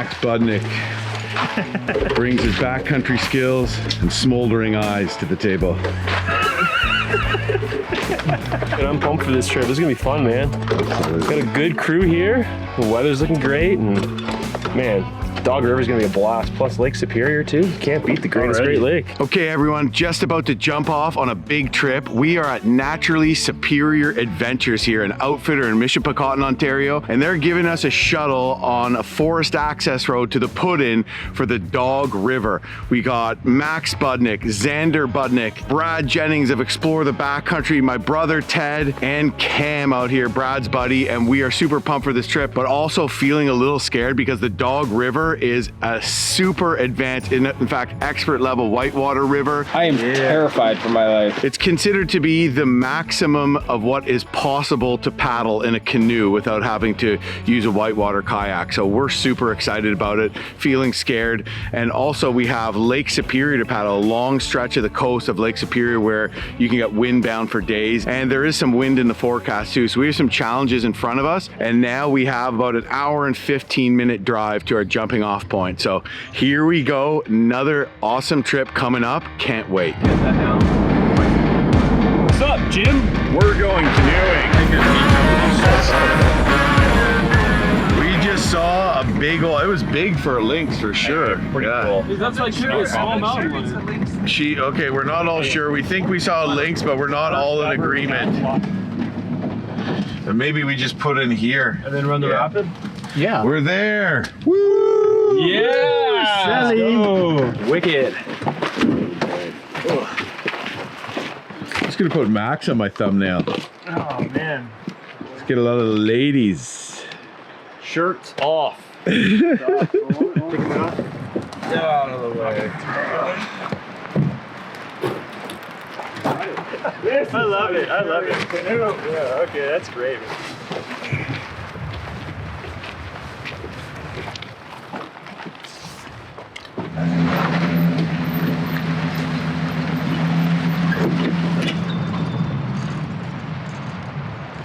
Max Budnick brings his backcountry skills and smoldering eyes to the table. And I'm pumped for this trip. This is gonna be fun, man. Got a good crew here. The weather's looking great, and man, Dog River's gonna be a blast. Plus Lake Superior too. You can't beat the Greatest Great Lake. Okay, everyone, just about to jump off on a big trip. We are at Naturally Superior Adventures here, an outfitter in Michipicoten, Ontario, and they're giving us a shuttle on a forest access road to the put-in for the Dog River. We got Max Budnick, Xander Budnick, Brad Jennings of Explore the Backcountry, my brother Ted, and Cam out here, Brad's buddy, and we are super pumped for this trip, but also feeling a little scared because the Dog River is a super advanced, in fact, expert level whitewater river. I am terrified for my life. It's considered to be the maximum of what is possible to paddle in a canoe without having to use a whitewater kayak. So we're super excited about it, feeling scared. And also we have Lake Superior to paddle, a long stretch of the coast of Lake Superior where you can get windbound for days. And there is some wind in the forecast too. So we have some challenges in front of us. And now we have about an hour and 15-minute drive to our jumping off point. So here we go, another awesome trip coming up. Can't wait. What's up, Jim? We're going canoeing. We just saw a big old, it was big for a lynx for sure. Pretty cool. That's like shooting a small mountain one. Okay, we're not all sure. We think we saw a lynx, but we're not all in agreement. And maybe we just put in here. And then run the rapid? Yeah. We're there. Woo! Yeah! Oh, wicked. Just gonna put Max on my thumbnail. Oh, man. Let's get a lot of the ladies. Shirts off. Take it off. Out of the way. I love it. I love it. Yeah, okay, that's great.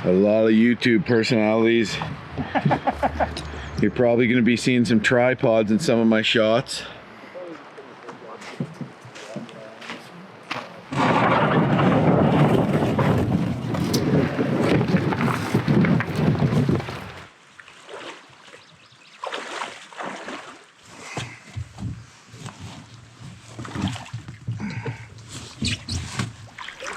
A lot of YouTube personalities. You're probably going to be seeing some tripods in some of my shots.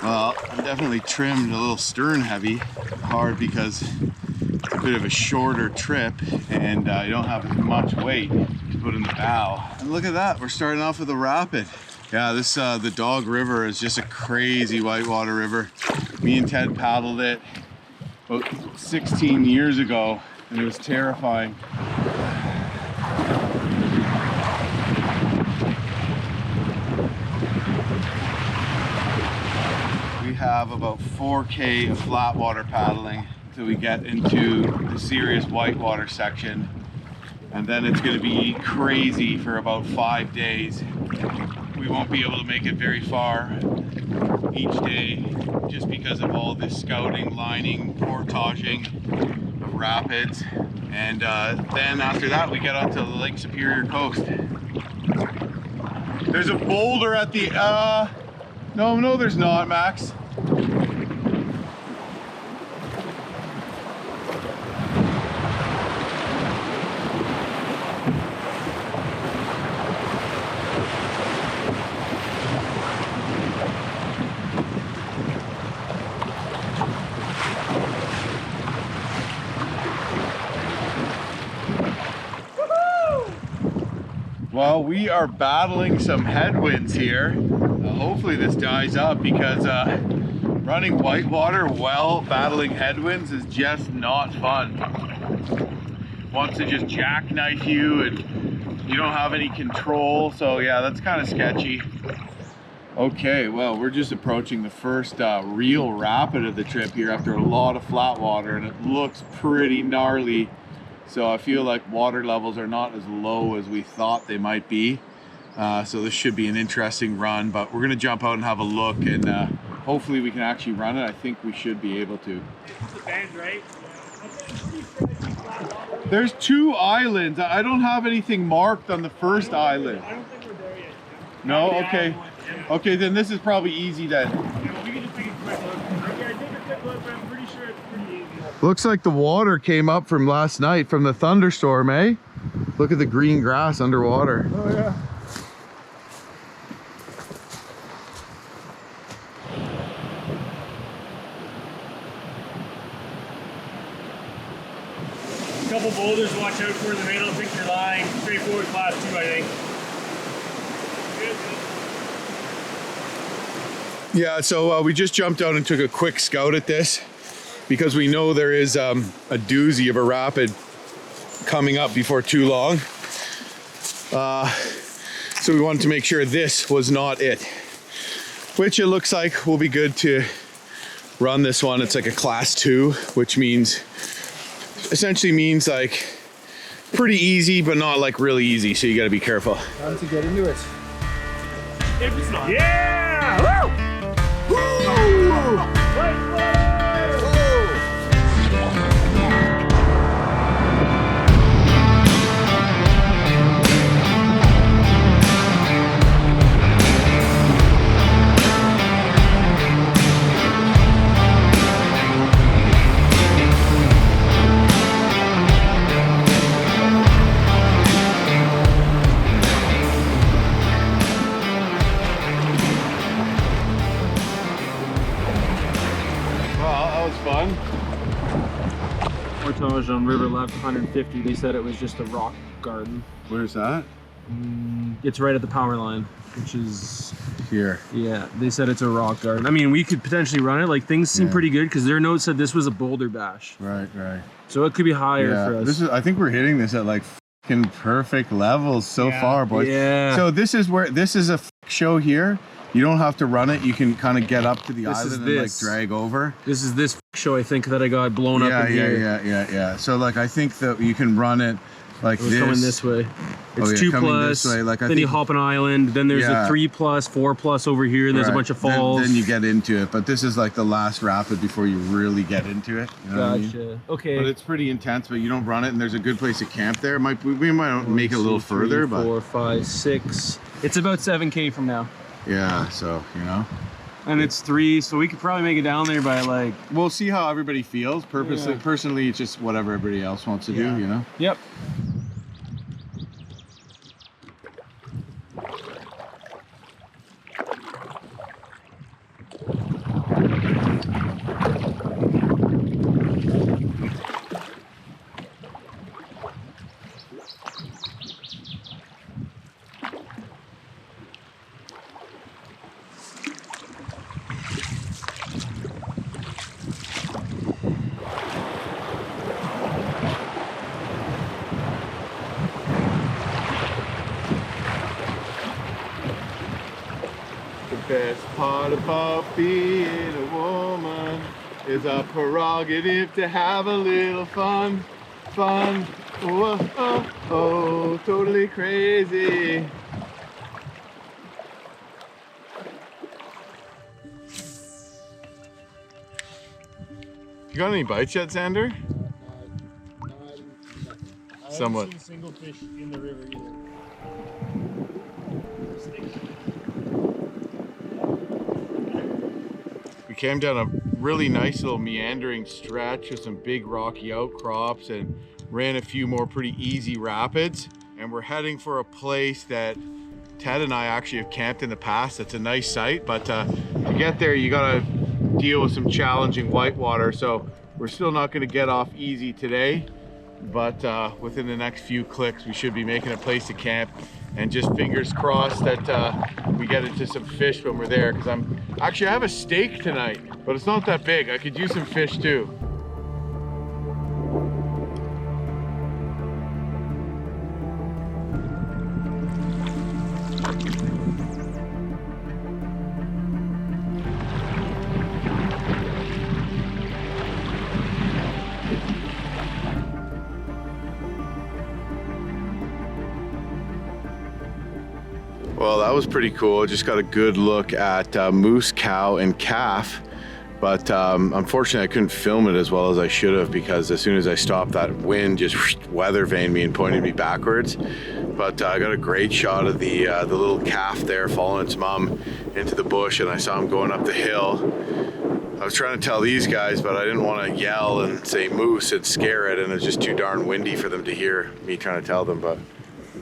Well, I'm definitely trimmed a little stern heavy, hard because it's a bit of a shorter trip and you don't have as much weight to put in the bow. And look at that, we're starting off with a rapid. Yeah, this the Dog River is just a crazy whitewater river. Me and Ted paddled it about 16 years ago and it was terrifying. We have about 4K of flat water paddling until we get into the serious whitewater section, and then it's going to be crazy for about 5 days. We won't be able to make it very far each day just because of all this scouting, lining, portaging of rapids, and then after that we get onto the Lake Superior coast. There's a boulder at the no there's not, Max. Well, we are battling some headwinds here. Hopefully this dies up because running whitewater while battling headwinds is just not fun. Wants to just jackknife you and you don't have any control. So yeah, that's kind of sketchy. Okay, well, we're just approaching the first real rapid of the trip here after a lot of flat water, and it looks pretty gnarly. So I feel like water levels are not as low as we thought they might be. So this should be an interesting run, but we're gonna jump out and have a look, and hopefully we can actually run it. I think we should be able to. The band, right? There's 2 islands. I don't have anything marked on the first island. I don't think we're there yet. No? Okay. Okay, then this is probably easy then. Yeah, we can just take a quick look. Yeah, take a quick look, but I'm pretty sure it's pretty easy. Looks like the water came up from last night from the thunderstorm, eh? Look at the green grass underwater. Oh yeah. Couple boulders to watch out for in the middle. I think you're lying. Straightforward class 2, I think. Yeah, so we just jumped out and took a quick scout at this because we know there is a doozy of a rapid coming up before too long. So we wanted to make sure this was not it, which it looks like will be good to run this one. It's like a class 2, which means essentially means like pretty easy, but not like really easy. So you got to be careful. Time to get into it. If it's not. Yeah! Woo! Fun. Portage on river left 150. They said it was just a rock garden. Where's that? It's right at the power line, which is Here. yeah. They said it's a rock garden. I mean, we could potentially run it. Like things seem pretty good because their note said this was a boulder bash, Right, right. so it could be higher for us. This is. I think we're hitting this at like fucking perfect levels so far, boys. Yeah. So this is where this is a show here. You don't have to run it. You can kind of get up to the island and like drag over. This is this show I think that I got blown up in here. Yeah. So like I think that you can run it like this. Coming this way. It's 2 coming plus. this way. Like then you hop an island. Then there's a 3 plus, 4 plus over here. And there's a bunch of falls. Then you get into it. But this is like the last rapid before you really get into it. You know what I mean? Okay. But it's pretty intense. But you don't run it, and there's a good place to camp there. We might make it a little further, 3, 4, 5, 6. It's about 7K from now. Yeah, so, you know. And it's 3, so we could probably make it down there by like... We'll see how everybody feels. Personally, it's just whatever everybody else wants to do, you know? Yep. Best part about being a woman is a prerogative to have a little fun. Oh, totally crazy. You got any bites yet, Xander? Somewhat. I haven't seen a single fish in the river either. We came down a really nice little meandering stretch with some big rocky outcrops and ran a few more pretty easy rapids. And we're heading for a place that Ted and I actually have camped in the past. It's a nice site, but to get there, you gotta deal with some challenging whitewater. So we're still not gonna get off easy today, but within the next few clicks, we should be making a place to camp. And just fingers crossed that we get into some fish when we're there, because I have a steak tonight, but it's not that big. I could use some fish too. Well, that was pretty cool. Just got a good look at moose, cow, and calf But unfortunately, I couldn't film it as well as I should have, because as soon as I stopped, that wind just weather vaned me and pointed me backwards. But I got a great shot of the little calf there following its mom into the bush, and I saw him going up the hill. I was trying to tell these guys, but I didn't want to yell and say moose and scare it, and it was just too darn windy for them to hear me trying to tell them. But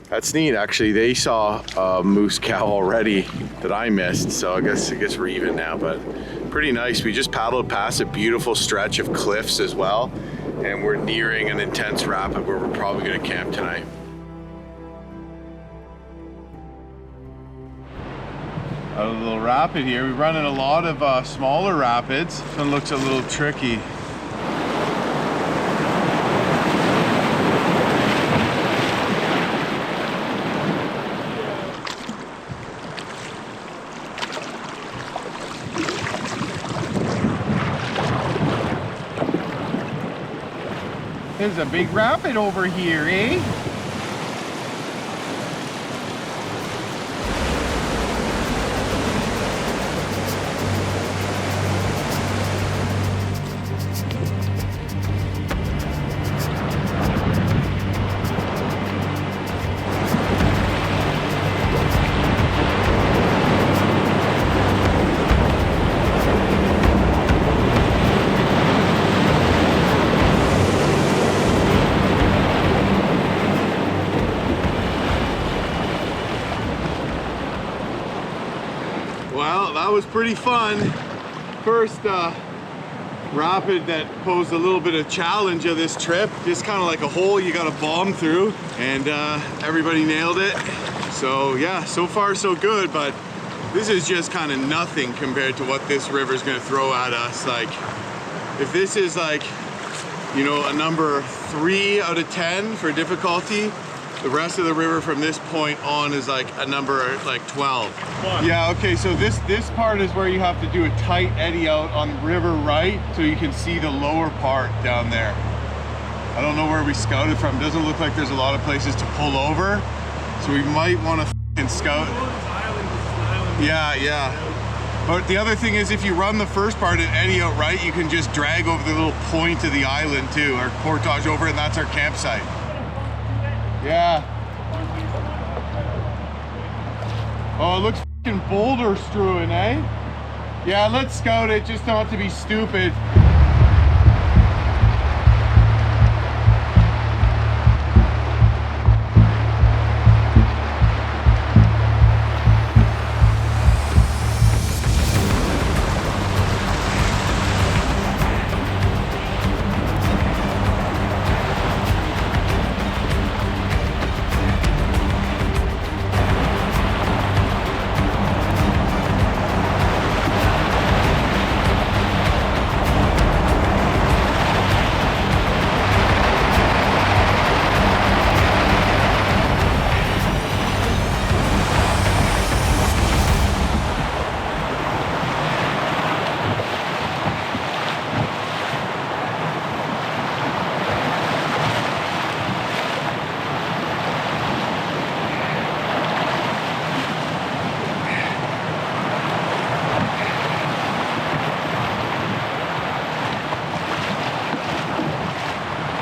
that's neat, actually. They saw a moose cow already that I missed, so I guess we're even now. But pretty nice. We just paddled past a beautiful stretch of cliffs as well, and we're nearing an intense rapid where we're probably going to camp tonight. A little rapid here. We run in a lot of smaller rapids. This one looks a little tricky. There's a big rapid over here, eh? Well, that was pretty fun. First rapid that posed a little bit of challenge of this trip. Just kind of like a hole you gotta bomb through, and everybody nailed it. So yeah, so far so good, but this is just kind of nothing compared to what this river's gonna throw at us. Like, if this is like, you know, a number 3 out of 10 for difficulty, the rest of the river from this point on is like a number like 12. Yeah, okay, so this part is where you have to do a tight eddy out on river right, so you can see the lower part down there. I don't know where we scouted from. Doesn't look like there's a lot of places to pull over, so we might want to scout. Yeah. But the other thing is, if you run the first part and eddy out right, you can just drag over the little point of the island too, or portage over, and that's our campsite. Yeah. Oh, it looks fucking Boulder-Strewn, eh? Yeah, let's scout it, just not to be stupid.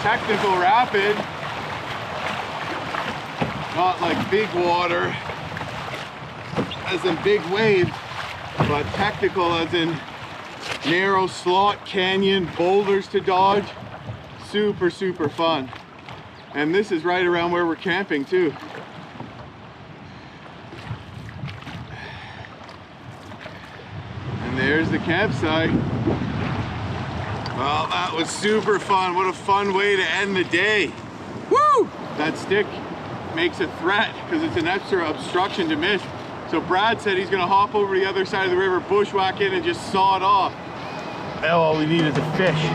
Technical rapid, not like big water as in big wave, but technical as in narrow slot canyon, boulders to dodge. Super fun. And this is right around where we're camping too. And there's the campsite. Well, that was super fun. What a fun way to end the day. Woo! That stick makes a threat because it's an extra obstruction to miss. So Brad said he's gonna hop over the other side of the river, bushwhack in, and just saw it off. Now all we need is a fish.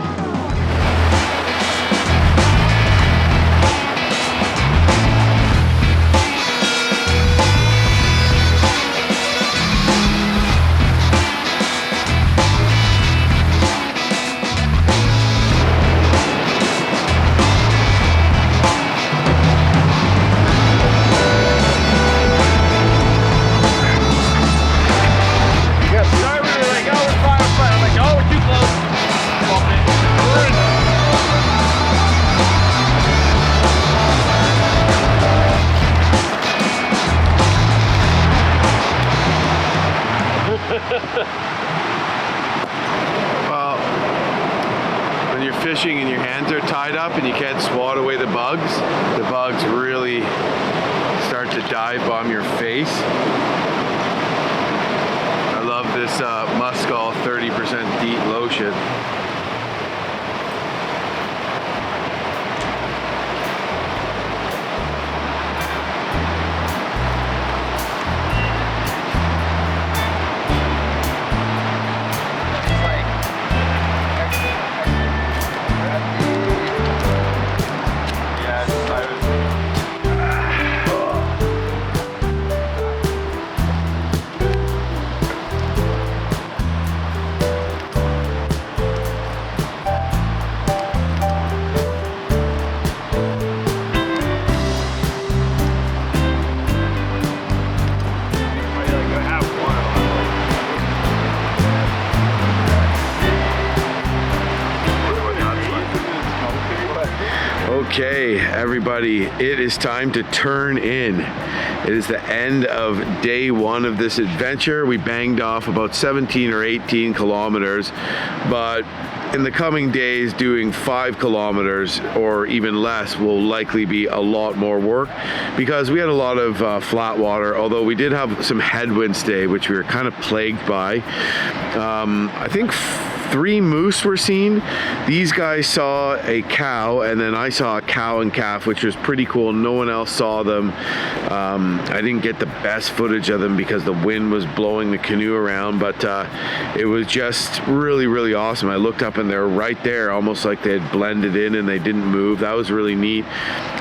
Sorry, we were like, oh, we're fine. I'm like, oh, we're too close. fishing and your hands are tied up and you can't swat away the bugs really start to dive bomb your face. I love this Muskol 30% DEET lotion. Okay, everybody, it is time to turn in. It is the end of day one of this adventure. We banged off about 17 or 18 kilometers, but in the coming days, doing 5 kilometers or even less will likely be a lot more work because we had a lot of flat water, although we did have some headwinds today, which we were kind of plagued by. I think 3 moose were seen. These guys saw a cow, and then I saw a cow and calf, which was pretty cool. No one else saw them. I didn't get the best footage of them because the wind was blowing the canoe around, but it was just really, really awesome. I looked up and they were right there, almost like they had blended in and they didn't move. That was really neat.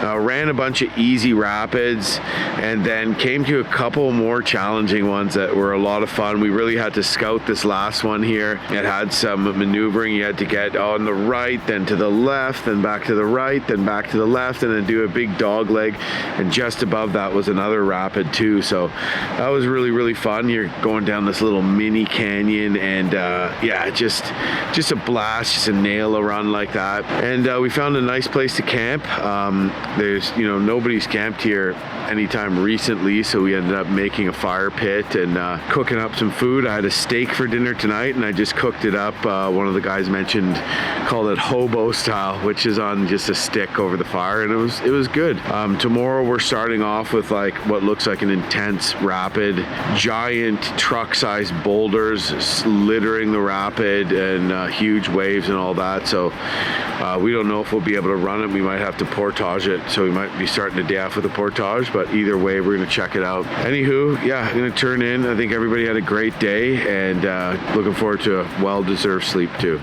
Ran a bunch of easy rapids and then came to a couple more challenging ones that were a lot of fun. We really had to scout this last one here. It had some maneuvering. You had to get on the right, then to the left, then back to the right, then back to the left, and then do a big dog leg, and just above that was another rapid too. So that was really, really fun. You're going down this little mini canyon, and yeah, just a blast, just a nail a run like that. And we found a nice place to camp. There's, you know, nobody's camped here anytime recently, so we ended up making a fire pit and cooking up some food. I had a steak for dinner tonight, and I just cooked it up. One of the guys mentioned, called it hobo style, which is on just a stick over the fire, and it was good. Tomorrow we're starting off with like what looks like an intense rapid, giant truck-sized boulders littering the rapid, and huge waves and all that. So we don't know if we'll be able to run it. We might have to portage it, so we might be starting the day off with a portage, but either way we're going to check it out. Anywho, yeah, I'm going to turn in. I think everybody had a great day, and looking forward to a well-deserved sleep too.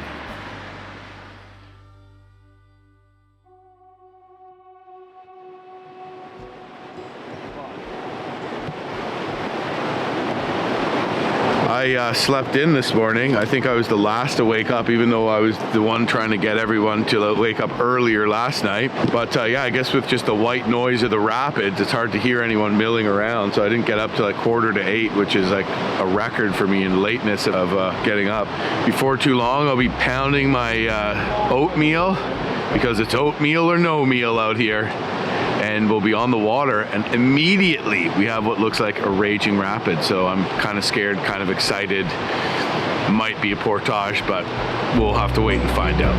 I slept in this morning. I think I was the last to wake up, even though I was the one trying to get everyone to wake up earlier last night. But yeah, I guess with just the white noise of the rapids, it's hard to hear anyone milling around. So I didn't get up till like 7:45, which is like a record for me in lateness of getting up. Before too long, I'll be pounding my oatmeal, because it's oatmeal or no meal out here. And we'll be on the water, and immediately we have what looks like a raging rapid. So I'm kind of scared, kind of excited. Might be a portage, but we'll have to wait and find out.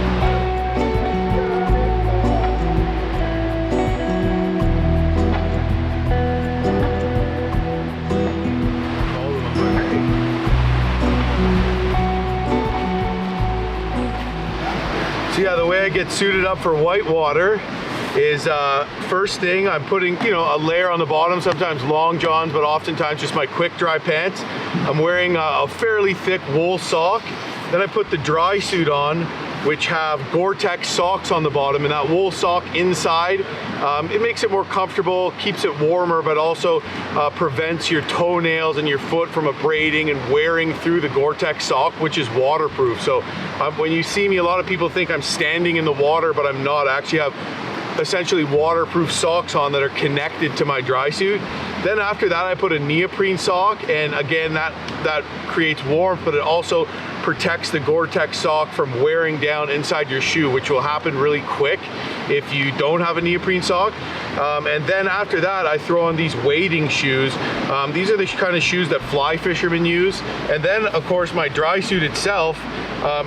So yeah, the way I get suited up for Whitewater is first thing, I'm putting, you know, a layer on the bottom, sometimes long johns, but oftentimes just my quick dry pants. I'm wearing a fairly thick wool sock. Then I put the dry suit on, which have Gore-Tex socks on the bottom, and that wool sock inside. It makes it more comfortable, keeps it warmer, but also prevents your toenails and your foot from abrading and wearing through the Gore-Tex sock, which is waterproof. So when you see me, a lot of people think I'm standing in the water, but I'm not. I actually have essentially waterproof socks on that are connected to my dry suit. Then after that, I put a neoprene sock, and again, that creates warmth, but it also protects the Gore-Tex sock from wearing down inside your shoe, which will happen really quick if you don't have a neoprene sock. And then after that, I throw on these wading shoes. These are the kind of shoes that fly fishermen use. And then, of course, my dry suit itself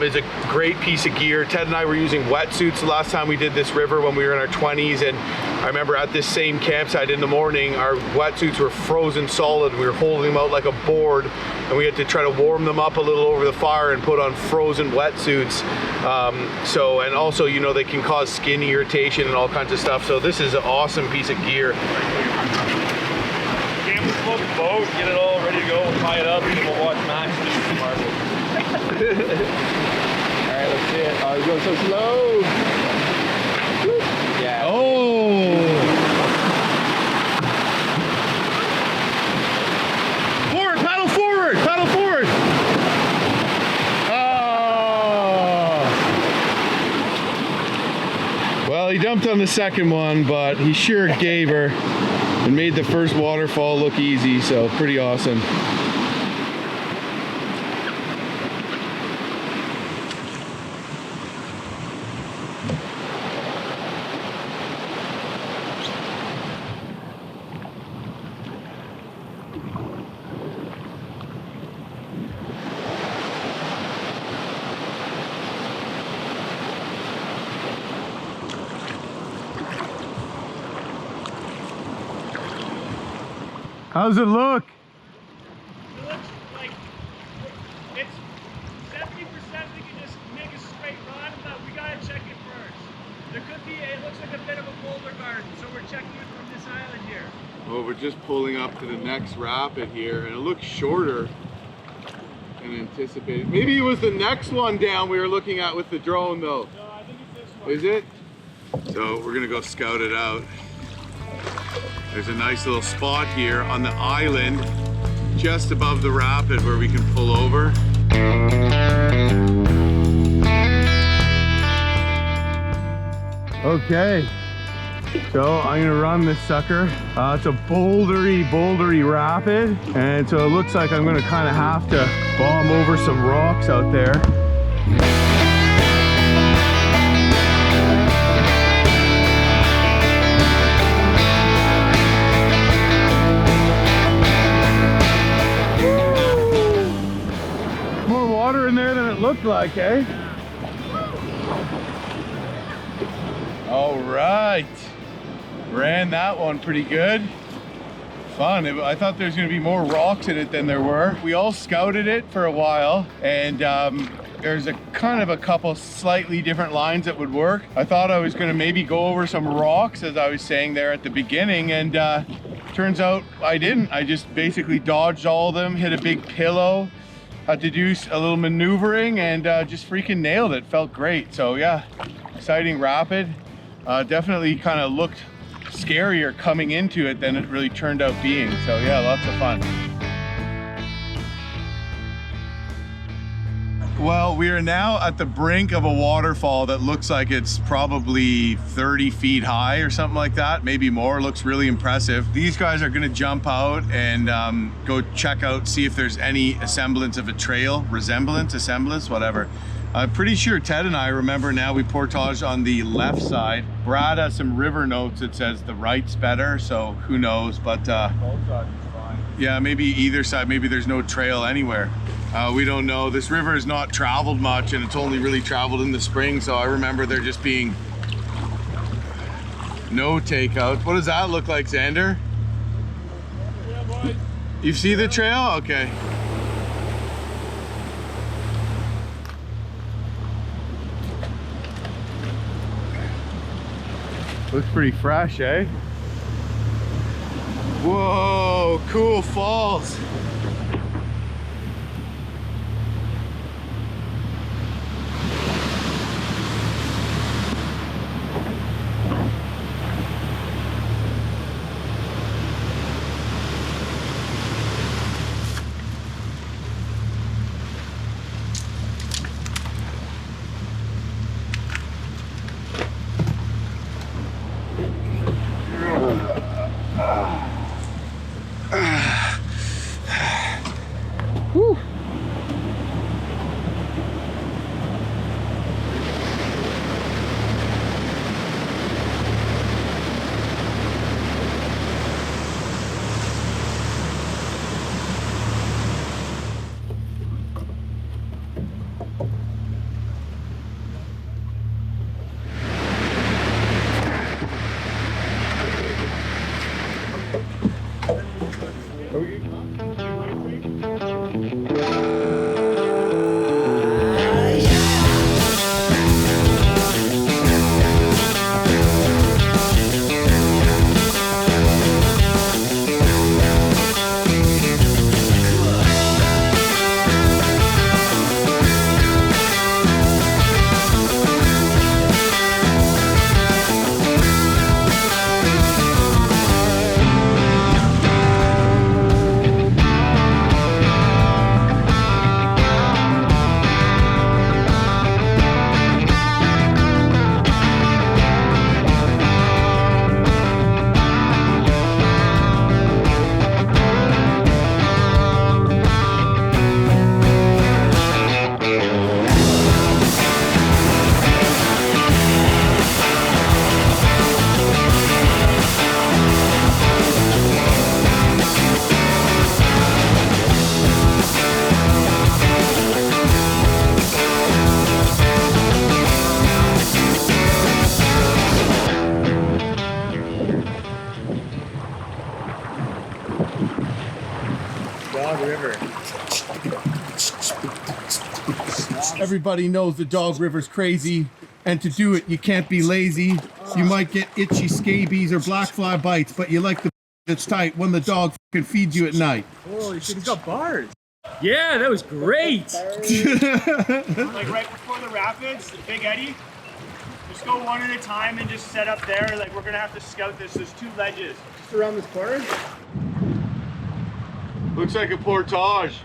is a great piece of gear. Ted and I were using wetsuits the last time we did this river when we were in our 20s, and I remember at this same campsite in the morning, our wetsuits were frozen solid. We were holding them out like a board, and we had to try to warm them up a little over the fire and put on frozen wetsuits. And also, you know, they can cause skin irritation and all kinds of stuff. So this is an awesome piece of gear. Camp the boat, get it all ready to go, we'll tie it up, and we'll watch Max. Alright, let's see it. Oh, he's going so slow. Yeah. Oh! Forward, paddle forward, paddle forward! Oh! Well, he dumped on the second one, but he sure gave her and made the first waterfall look easy, so pretty awesome. How's it look? It looks like it's 70% we can just make a straight run, but we gotta check it first. There could be, it looks like a bit of a boulder garden, so we're checking it from this island here. Well, we're just pulling up to the next rapid here, and it looks shorter than anticipated. Maybe it was the next one down we were looking at with the drone though. No, I think it's this one. Is it? So we're gonna go scout it out. There's a nice little spot here on the island just above the rapid where we can pull over. Okay, so I'm gonna run this sucker. It's a bouldery rapid, and so it looks like I'm gonna kind of have to bomb over some rocks out there. In there than it looked like, eh? All right, ran that one pretty good. Fun. I thought there was going to be more rocks in it than there were. We all scouted it for a while, and there's a kind of a couple slightly different lines that would work. I thought I was going to maybe go over some rocks, as I was saying there at the beginning, and turns out I didn't. I just basically dodged all of them, hit a big pillow, had to do a little maneuvering, and just freaking nailed it. Felt great. So yeah, exciting rapid. Definitely kind of looked scarier coming into it than it really turned out being. So yeah, lots of fun. Well, we are now at the brink of a waterfall that looks like it's probably 30 feet high or something like that, maybe more. Looks really impressive. These guys are gonna jump out and go check out, see if there's any semblance of a trail, semblance, whatever. I'm pretty sure Ted and I remember now we portaged on the left side. Brad has some river notes that says the right's better, so who knows, but yeah, maybe either side, maybe there's no trail anywhere. We don't know. This river has not traveled much, and it's only really traveled in the spring, so I remember there just being no takeout. What does that look like, Xander? Yeah, boy. You see the trail? Okay. Looks pretty fresh, eh? Whoa, cool falls. Everybody knows the Dog River's crazy, and to do it, you can't be lazy. You might get itchy scabies or black fly bites, but you like the that's tight when the dog can feed you at night. Holy shit, he's got bars. Yeah, that was great. Like right before the rapids, the Big Eddy, just go one at a time and just set up there. Like we're gonna have to scout this. There's 2 ledges. Just around this corner. Looks like a portage.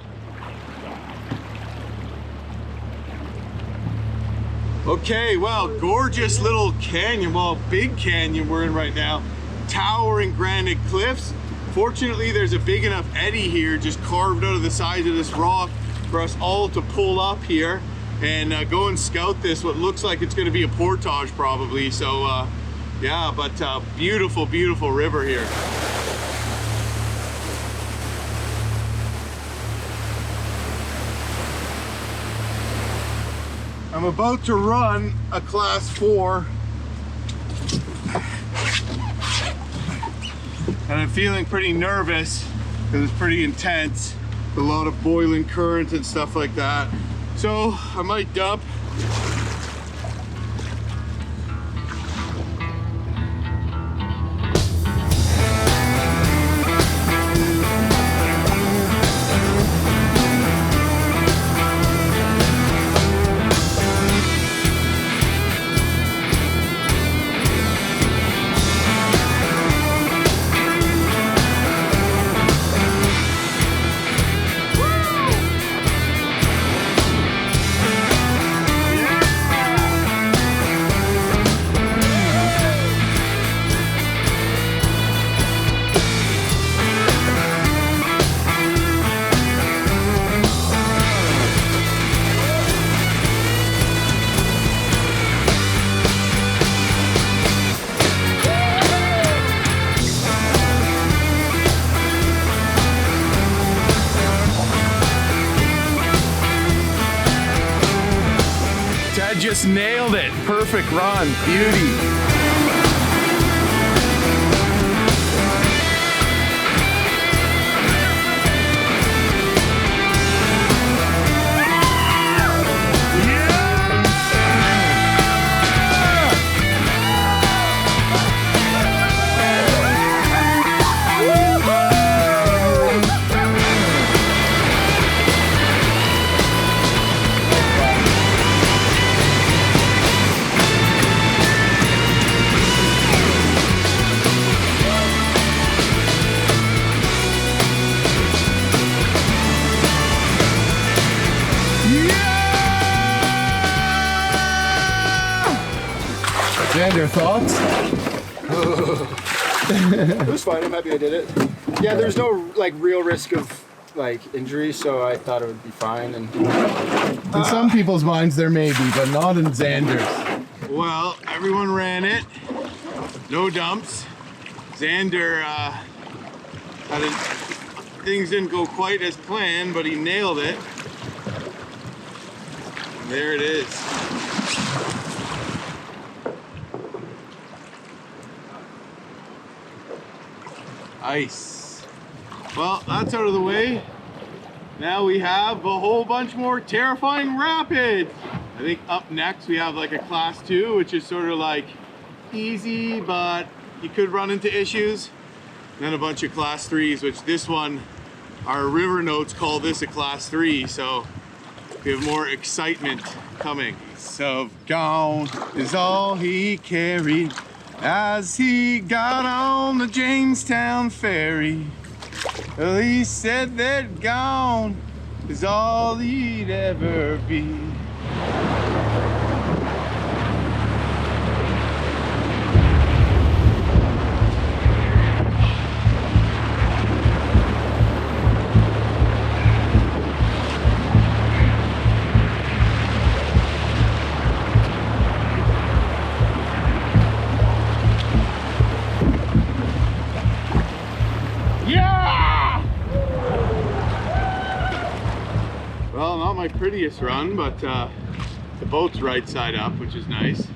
Okay, well, gorgeous little canyon, well, big canyon we're in right now. Towering granite cliffs. Fortunately, there's a big enough eddy here just carved out of the side of this rock for us all to pull up here and go and scout this, what looks like it's gonna be a portage probably. So yeah, but beautiful, beautiful river here. I'm about to run a class 4 and I'm feeling pretty nervous because it's pretty intense, a lot of boiling current and stuff like that. So I might dump. Just nailed it. Perfect run. Beauty. Xander, thoughts? It was fine. I'm happy I did it. Yeah, there's no like real risk of like injury, so I thought it would be fine. And in some people's minds there may be, but not in Xander's. Well, everyone ran it. No dumps. Xander things didn't go quite as planned, but he nailed it. And there it is. Ice. Well, that's out of the way. Now we have a whole bunch more terrifying rapids. I think up next we have like a class 2, which is sort of like easy, but you could run into issues. And then a bunch of class 3s, which this one, our river notes call this a class 3, so we have more excitement coming. So gone is all he carried as he got on the Jamestown ferry. Well, he said that gone is all he'd ever be. Well, not my prettiest run, but the boat's right side up, which is nice.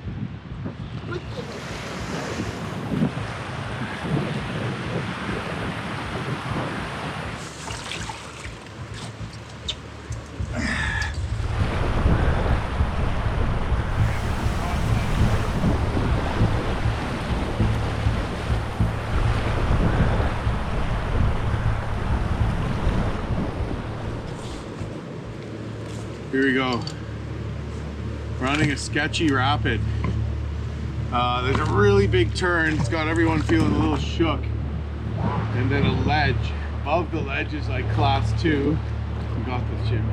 we go. Running a sketchy rapid. There's a really big turn. It's got everyone feeling a little shook. And then a ledge. Above the ledge is like class 2. You got this, Jim.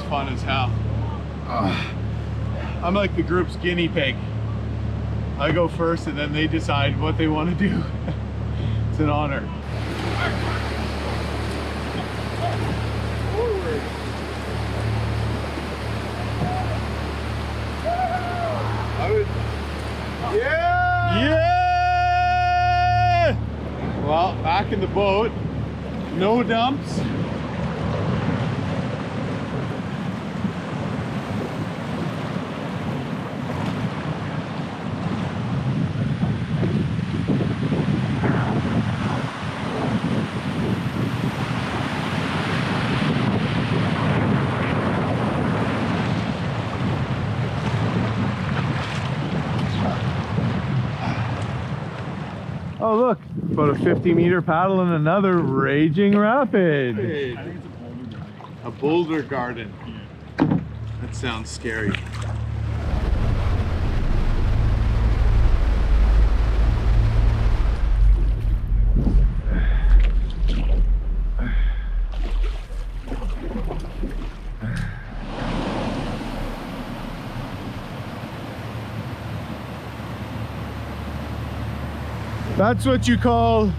Fun as hell. I'm like the group's guinea pig. I go first and then they decide what they want to do. It's an honor. Yeah! Yeah! Well, back in the boat. No dumps. Oh look, about a 50-meter paddle in another raging rapid. I think it's A boulder garden. That sounds scary. That's what you call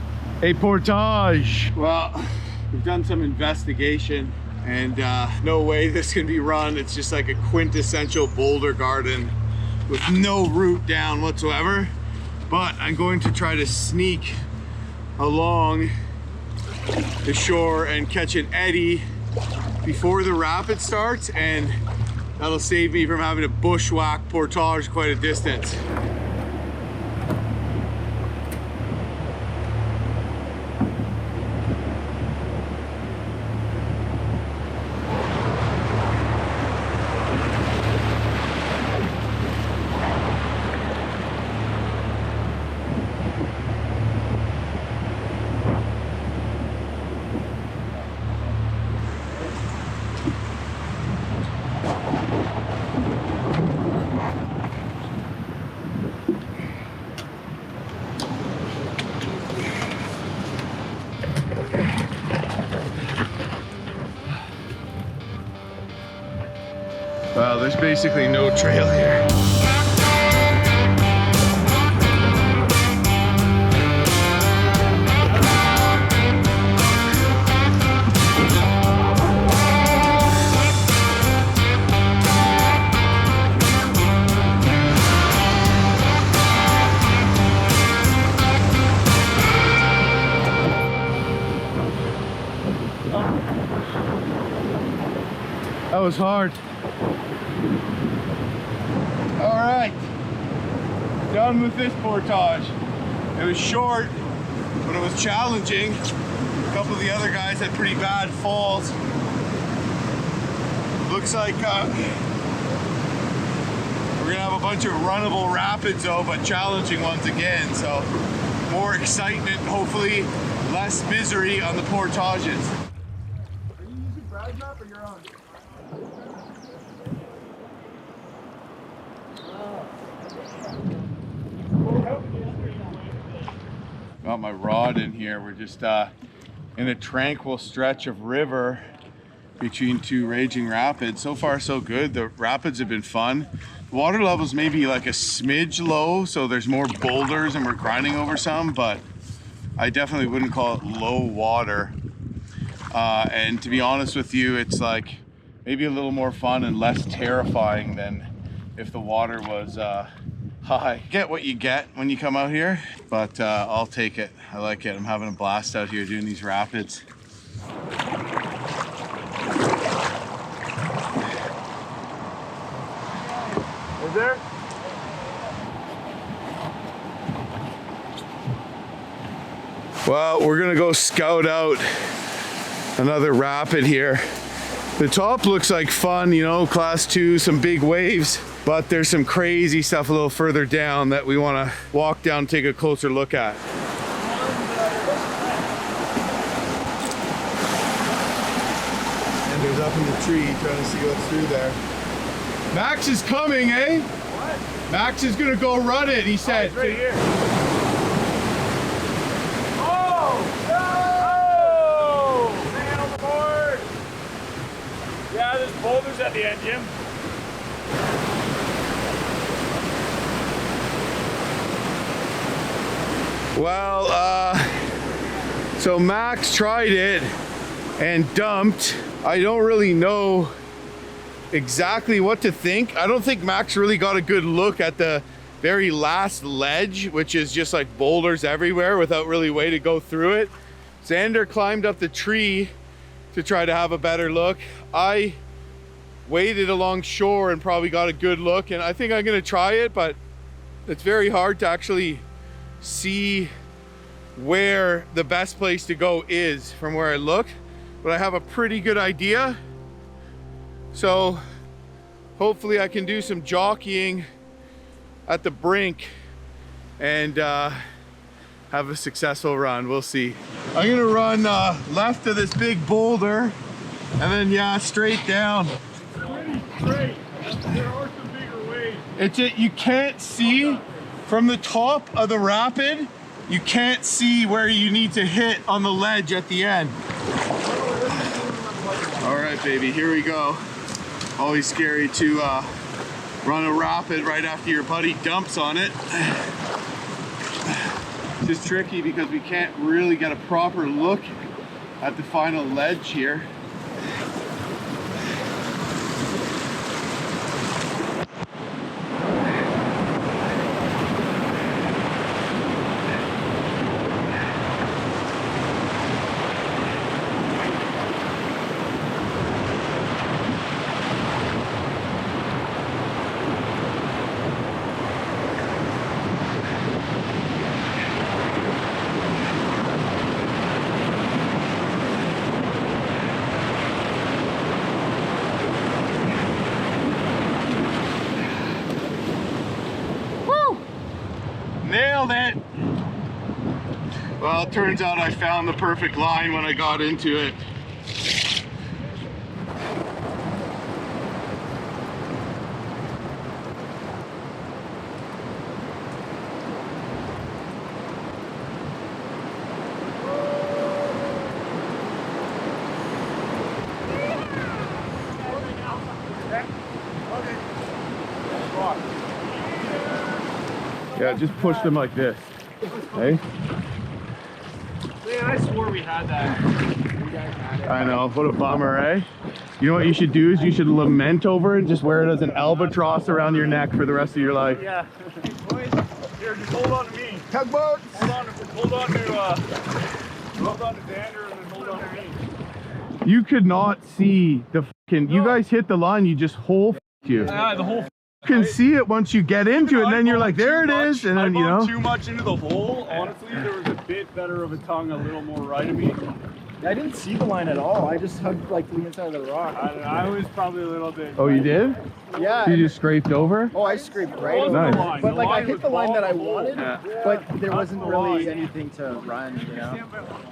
a portage. Well, we've done some investigation and no way this can be run. It's just like a quintessential boulder garden with no route down whatsoever. But I'm going to try to sneak along the shore and catch an eddy before the rapid starts, and that'll save me from having to bushwhack portage quite a distance. Wow, there's basically no trail here. That was hard. All right, done with this portage. It was short, but it was challenging. A couple of the other guys had pretty bad falls. Looks like we're gonna have a bunch of runnable rapids though, but challenging ones again. So more excitement, hopefully less misery on the portages. Are you using Brad's map or your own? Got my rod in here. We're just in a tranquil stretch of river between two raging rapids. So far so good. The rapids have been fun. The water levels may be like a smidge low, so there's more boulders and we're grinding over some, but I definitely wouldn't call it low water. And to be honest with you, it's like maybe a little more fun and less terrifying than if the water was high. Get what you get when you come out here, but I'll take it. I like it. I'm having a blast out here doing these rapids. Is there? Well, we're gonna go scout out another rapid here. The top looks like fun, you know, class 2, some big waves, but there's some crazy stuff a little further down that we wanna walk down, take a closer look at. And there's up in the tree, trying to see what's through there. Max is coming, eh? What? Max is gonna go run it, he said. It's right here. Yeah, there's boulders at the end, Jim. Well, so Max tried it and dumped. I don't really know exactly what to think. I don't think Max really got a good look at the very last ledge, which is just like boulders everywhere without really a way to go through it. Xander climbed up the tree to try to have a better look. I waded along shore and probably got a good look, and I think I'm gonna try it, but it's very hard to actually see where the best place to go is from where I look, but I have a pretty good idea. So hopefully I can do some jockeying at the brink and have a successful run. We'll see. I'm gonna run left of this big boulder and then yeah, straight down. Great. There are some bigger waves. It's you can't see from the top of the rapid, you can't see where you need to hit on the ledge at the end. All right, baby, here we go. Always scary to run a rapid right after your buddy dumps on it. It's just tricky because we can't really get a proper look at the final ledge here. Nailed it! Well, it turns out I found the perfect line when I got into it. Yeah, just push them like this. Hey? Man, I swore we had that. I know, what a bummer, eh? You know what you should do is you should lament over it, just wear it as an albatross around your neck for the rest of your life. Yeah. Boys, here, just hold on to me. Tugboat! Hold on to Xander and then hold on to me. You could not see the fucking, you guys hit the line, you just whole you. Yeah, the whole You can see it once you get into it, and then you're like, there it is, and then, you know. too much into the hole. Honestly, there was a bit better of a tongue, a little more right of me. I didn't see the line at all. I just hugged like the inside of the rock. I was probably a little bit. Oh, you did? Yeah. You just scraped over? Oh, I scraped right over. Nice. The line. But The like I line hit was the line that I following the hole. wanted, Yeah. but there wasn't the really line. anything to run, you know.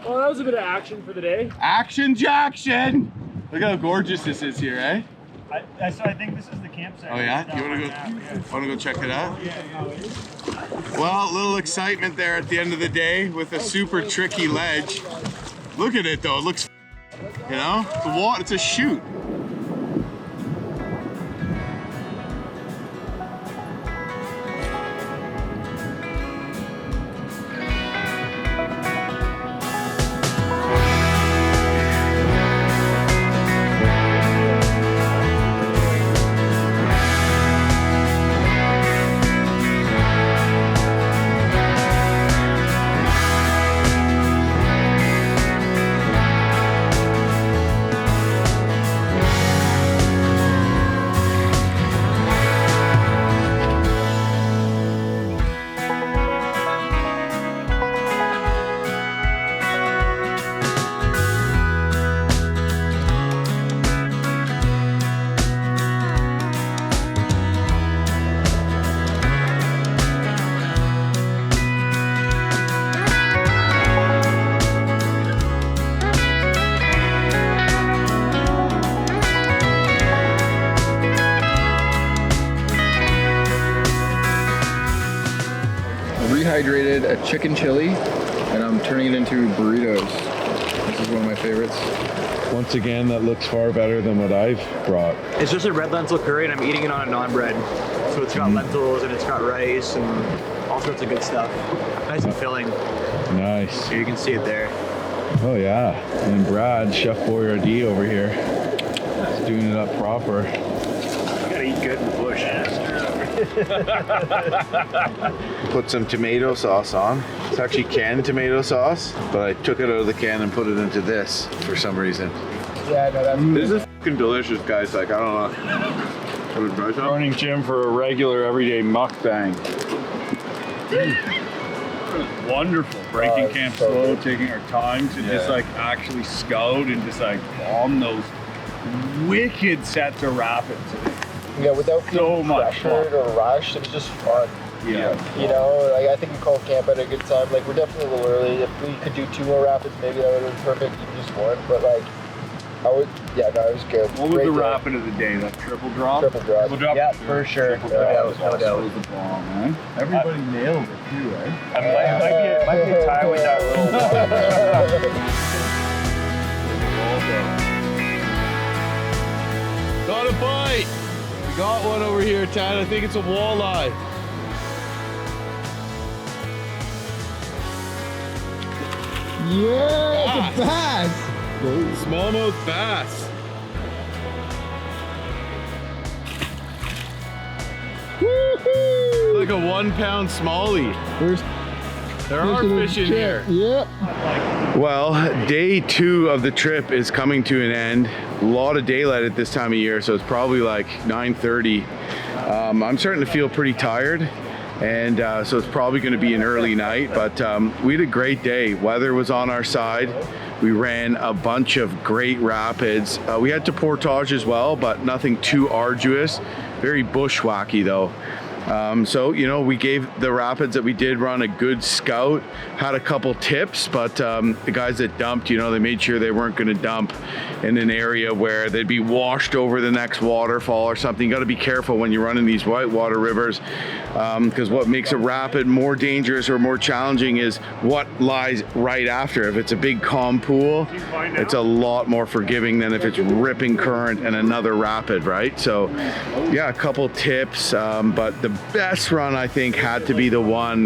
Well, that was a bit of action for the day. Action Jackson! Look how gorgeous this is here, eh? So I think this is the campsite. Oh yeah? You wanna go check it out? Well, a little excitement there at the end of the day with a super tricky ledge. Look at it though, it looks, you know? It's a chute. rehydrated a chicken chili, and I'm turning it into burritos. This is one of my favorites. Once again, that looks far better than what I've brought. It's just a red lentil curry, and I'm eating it on a naan bread. So it's got lentils and it's got rice and all sorts of good stuff. Nice and filling. Nice. Here you can see it there. Oh yeah, and Brad, Chef Boyardee over here, is doing it up proper. You gotta eat good in the bush. Put some tomato sauce on. It's actually canned tomato sauce, but I took it out of the can and put it into this for some reason. Yeah, no, that's This is fucking delicious, guys. Like, I don't know. Morning, Jim, for a regular everyday mukbang. Wonderful. Breaking camp slow, taking our time to just like actually scout and just like bomb those wicked sets of rapids. yeah, without So feeling much pressured or rushed, it was just fun. Yeah. You know, like I think we called camp at a good time. Like we're definitely a little early. If we could do 2 more rapids, maybe that would have been perfect. Even just 1, but like I would. Yeah, no, it was good. What was Great the day. rapid of the day? That triple drop? Triple drop. Triple drop? Yeah, for sure. Triple No drop doubt, was no also doubt. the bomb, man. Everybody nailed it too, eh? Might be a time with that little Got a bite! We got one over here, Tad. I think it's a walleye. Yeah, it's a bass. Smallmouth bass. Woohoo! Like a 1 pound smallie. There are fish in here. Yep. Well, day 2 of the trip is coming to an end. A lot of daylight at this time of year, so it's probably like 9:30. I'm starting to feel pretty tired, and so it's probably going to be an early night, but we had a great day. Weather was on our side. We ran a bunch of great rapids. We had to portage as well, but nothing too arduous. Very bushwhacky though. So, you know, we gave the rapids that we did run a good scout, had a couple tips, but the guys that dumped, you know, they made sure they weren't going to dump in an area where they'd be washed over the next waterfall or something. You got to be careful when you're running these whitewater rivers, because what makes a rapid more dangerous or more challenging is what lies right after. If it's a big calm pool, it's a lot more forgiving than if it's ripping current and another rapid, right? So yeah, a couple tips, but the best run I think had to be the one,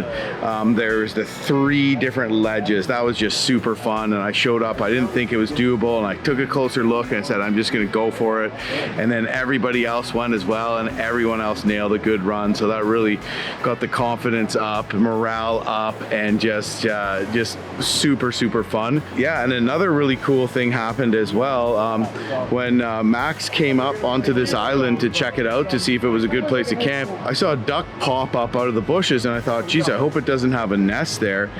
there's the 3 different ledges. That was just super fun, and I showed up. I didn't think it was doable, and I took a closer look and I said I'm just going to go for it, and then everybody else went as well, and everyone else nailed a good run. So that really got the confidence up, morale up, and just super fun. Yeah, and another really cool thing happened as well. When Max came up onto this island to check it out to see if it was a good place to camp, I saw a duck pop up out of the bushes, and I thought, geez, I hope it doesn't have a nest there.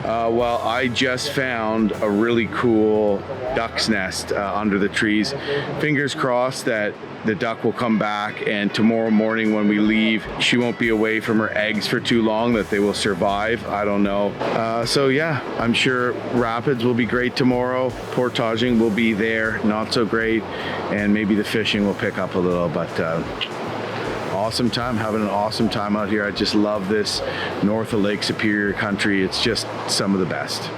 Well, I just found a really cool duck's nest under the trees. Fingers crossed that the duck will come back, and tomorrow morning when we leave, she won't be away from her eggs for too long, that they will survive. I don't know. So yeah, I'm sure rapids will be great tomorrow. Portaging will be there, not so great, and maybe the fishing will pick up a little, but awesome time, having an awesome time out here. I just love this north of Lake Superior country. It's just some of the best.